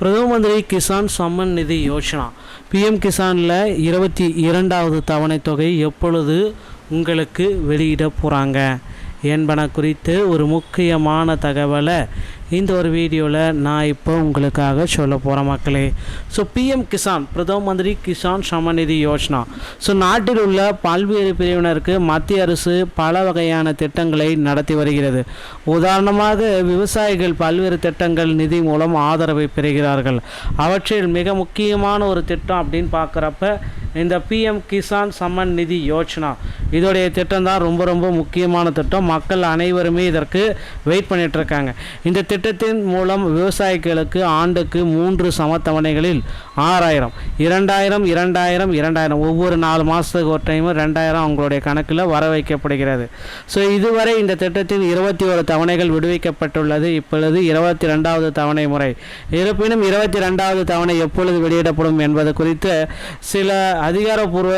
பிரதம மந்திரி கிசான் சம்மன் நிதி யோஜனா பிஎம் கிசானில் 22வது தவணை தொகை எப்பொழுது உங்களுக்கு வெளியிட போகிறாங்க என்பன குறித்து ஒரு முக்கியமான தகவலை இந்த ஒரு வீடியோவில் நான் இப்போ உங்களுக்காக சொல்ல போகிறேன் மக்களே. ஸோ பிஎம் கிசான் பிரதம மந்திரி கிசான் சம்மன் நிதி யோஜனா நாட்டில் உள்ள பல்வேறு பிரிவினருக்கு மத்திய அரசு பல வகையான திட்டங்களை நடத்தி வருகிறது. உதாரணமாக விவசாயிகள் பல்வேறு திட்டங்கள் நிதி மூலம் ஆதரவை பெறுகிறார்கள். அவற்றில் மிக முக்கியமான ஒரு திட்டம் அப்படின்னு பார்க்குறப்ப இந்த பிஎம் கிசான் சம்மன் நிதி யோஜனா இதோடைய திட்டம் தான் ரொம்ப முக்கியமான திட்டம். மக்கள் அனைவருமே இதற்கு வெயிட் பண்ணிகிட்ருக்காங்க. இந்த திட்டத்தின் மூலம் விவசாயிகளுக்கு ஆண்டுக்கு 3 சமத்தவணைகளில் 6000 2000 ஒவ்வொரு 4 மாதத்துக்கு ஒரு டைம் 2000 அவங்களுடைய கணக்கில் வர வைக்கப்படுகிறது. ஸோ இதுவரை இந்த திட்டத்தில் 21 தவணைகள் விடுவிக்கப்பட்டுள்ளது. இப்பொழுது 22வது தவணை முறை. இருப்பினும் 22வது தவணை எப்பொழுது வெளியிடப்படும் என்பது குறித்து சில அதிகாரப்பூர்வ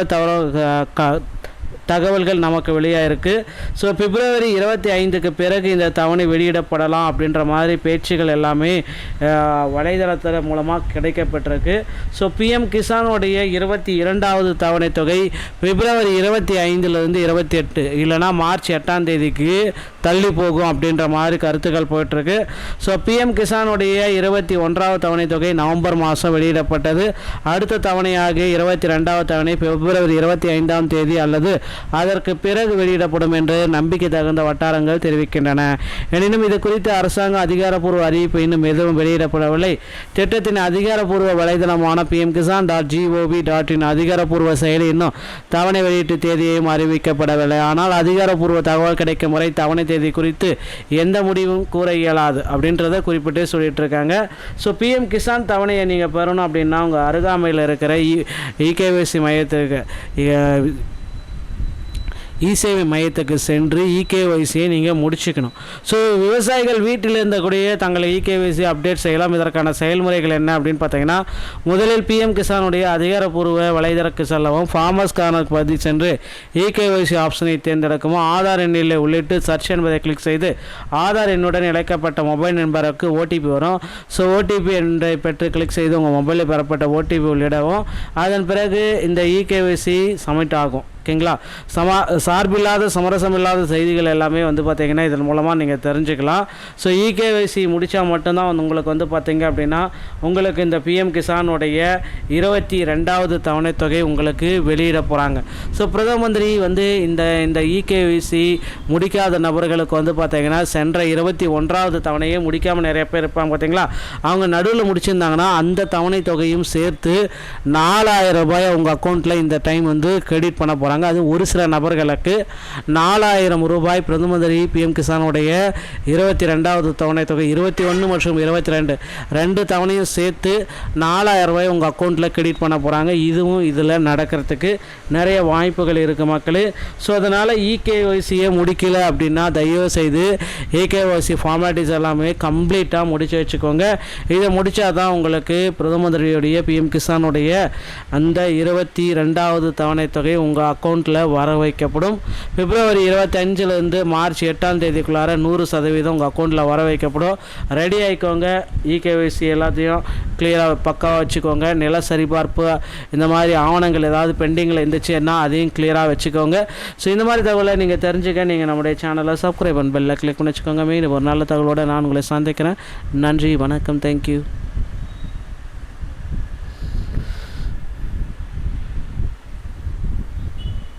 தகவல்கள் நமக்கு வெளியாயிருக்கு. ஸோ பிப்ரவரி 25க்கு பிறகு இந்த தவணை வெளியிடப்படலாம் அப்படின்ற மாதிரி பேச்சுகள் எல்லாமே வலைதளத்தின் மூலமாக கிடைக்கப்பட்டிருக்கு. ஸோ பிஎம் கிசானுடைய 22வது தவணை தொகை பிப்ரவரி 25லேருந்து 28 இல்லைனா மார்ச் 8ஆம் தேதிக்கு தள்ளி போகும் அப்படின்ற மாதிரி கருத்துக்கள் போயிட்டுருக்கு. ஸோ பிஎம் கிசானுடைய 21வது தவணை தொகை நவம்பர் மாதம் வெளியிடப்பட்டது. அடுத்த தவணையாக 22வது தவணை பிப்ரவரி 25ஆம் தேதி அல்லது அதற்கு பிறகு வெளியிடப்படும் என்று நம்பிக்கை தகுந்த வட்டாரங்கள் தெரிவிக்கின்றன. எனினும் இது குறித்து அரசாங்க அதிகாரப்பூர்வ அறிவிப்பு இன்னும் எதுவும் வெளியிடப்படவில்லை. திட்டத்தின் அதிகாரப்பூர்வ வலைதளமான pmkisan.gov.in அதிகாரப்பூர்வ செயலி இன்னும் தவணை வெளியீட்டு தேதியையும் அறிவிக்கப்படவில்லை. ஆனால் அதிகாரப்பூர்வ தகவல் கிடைக்கும் முறை தவணை தேதி குறித்து எந்த முடிவும் கூற இயலாது அப்படின்றத குறிப்பிட்டு சொல்லிட்டு இருக்காங்க. ஸோ பிஎம் கிசான் தவணையை நீங்கள் பெறணும் அப்படின்னா உங்கள் அருகாமையில் இருக்கிற இகேஒய்சி மையத்துக்கு இசேவை மையத்துக்கு சென்று இகேஒய்சியை நீங்கள் முடிச்சுக்கணும். ஸோ விவசாயிகள் வீட்டில் இருந்தக்கூடிய தங்களை இகேஒய்சி அப்டேட் செய்யலாம். இதற்கான செயல்முறைகள் என்ன அப்படின்னு பார்த்தீங்கன்னா, முதலில் பிஎம் கிசானுடைய அதிகாரப்பூர்வ வலைதளக்கு செல்லவும், ஃபார்மர்ஸ் கார்னருக்கு பதிவு சென்று இகேஒய்சி ஆப்ஷனை தேர்ந்தெடுக்கவும், ஆதார் எண்ணில் உள்ளிட்டு சர்ச் என்பதை கிளிக் செய்து ஆதார் எண்ணுடன் இணைக்கப்பட்ட மொபைல் நம்பருக்கு ஓடிபி வரும். ஸோ ஓடிபி எண்ணை பெற்று கிளிக் செய்து உங்கள் மொபைலில் பெறப்பட்ட ஓடிபி உள்ளிடவும். அதன் பிறகு இந்த இகேஒய்சி சப்மிட் ஆகும். ஓகேங்களா. சார்பில்லாத சமரசமில்லாத செய்திகள் எல்லாமே பார்த்திங்கன்னா இதன் மூலமாக நீங்கள் தெரிஞ்சுக்கலாம். ஸோ இகேஒய்சி முடித்தா மட்டும்தான் உங்களுக்கு பார்த்திங்க அப்படின்னா உங்களுக்கு இந்த பிஎம் கிசானுடைய 22வது தவணை தொகை உங்களுக்கு வெளியிட போகிறாங்க. ஸோ பிரதம மந்திரி இந்த இகேஒய்சி முடிக்காத நபர்களுக்கு பார்த்திங்கன்னா சென்ற 21வது தவணையை முடிக்காமல் நிறைய பேர் இருப்பாங்க பார்த்திங்களா. அவங்க நடுவில் முடிச்சிருந்தாங்கன்னா அந்த தவணை தொகையும் சேர்த்து 4000 ரூபாய் உங்கள் அக்கௌண்ட்டில் இந்த டைம் கிரெடிட் பண்ண போகிறாங்க. அது ஒரு சில நபர்களுக்கு 4000 ரூபாய் பிரதம மந்திரி பிஎம் கிசானுடைய 22வது தவணை தொகை 21 மற்றும் 22 2 தவணையும் சேர்த்து 4000 ரூபாய் உங்கள் அக்கௌண்ட்டில் கிரெடிட் பண்ண போகிறாங்க. இதுவும் இதில் நடக்கிறதுக்கு நிறைய வாய்ப்புகள் இருக்குது மக்களே. ஸோ அதனால் இகேஒய்சியை முடிக்கல அப்படின்னா தயவு செய்து இகேஒய்சி ஃபார்மாலிட்டிஸ் எல்லாமே கம்ப்ளீட்டாக முடித்து வச்சுக்கோங்க. இதை முடித்தா தான் உங்களுக்கு பிரதம மந்திரியுடைய பிஎம் கிசானுடைய அந்த 22வது தவணை தொகை உங்கள் அக்கௌண்ட்டில் வர வைக்கப்படும். பிப்ரவரி 25லேருந்து மார்ச் 8ஆம் தேதிக்குள்ளார 100% உங்கள் அக்கௌண்ட்டில் வர வைக்கப்படும். ரெடி ஆகிக்கோங்க. இகேஒய்சி எல்லாத்தையும் கிளியராக பக்காவாக வச்சுக்கோங்க. நில சரிபார்ப்பு இந்த மாதிரி ஆவணங்கள் ஏதாவது பெண்டிங்கில் இருந்துச்சுன்னா அதையும் கிளியராக வச்சுக்கோங்க. ஸோ இந்த மாதிரி தகவலை நீங்கள் தெரிஞ்சுக்க நீங்கள் நம்முடைய சேனலை சப்ஸ்கிரைப் பண்ணி பெல்லை கிளிக் பண்ணி வச்சுக்கோங்க. மீண்டும் ஒரு நல்ல தகவலோடு நான் உங்களை சந்திக்கிறேன். நன்றி, வணக்கம், தேங்க்யூ.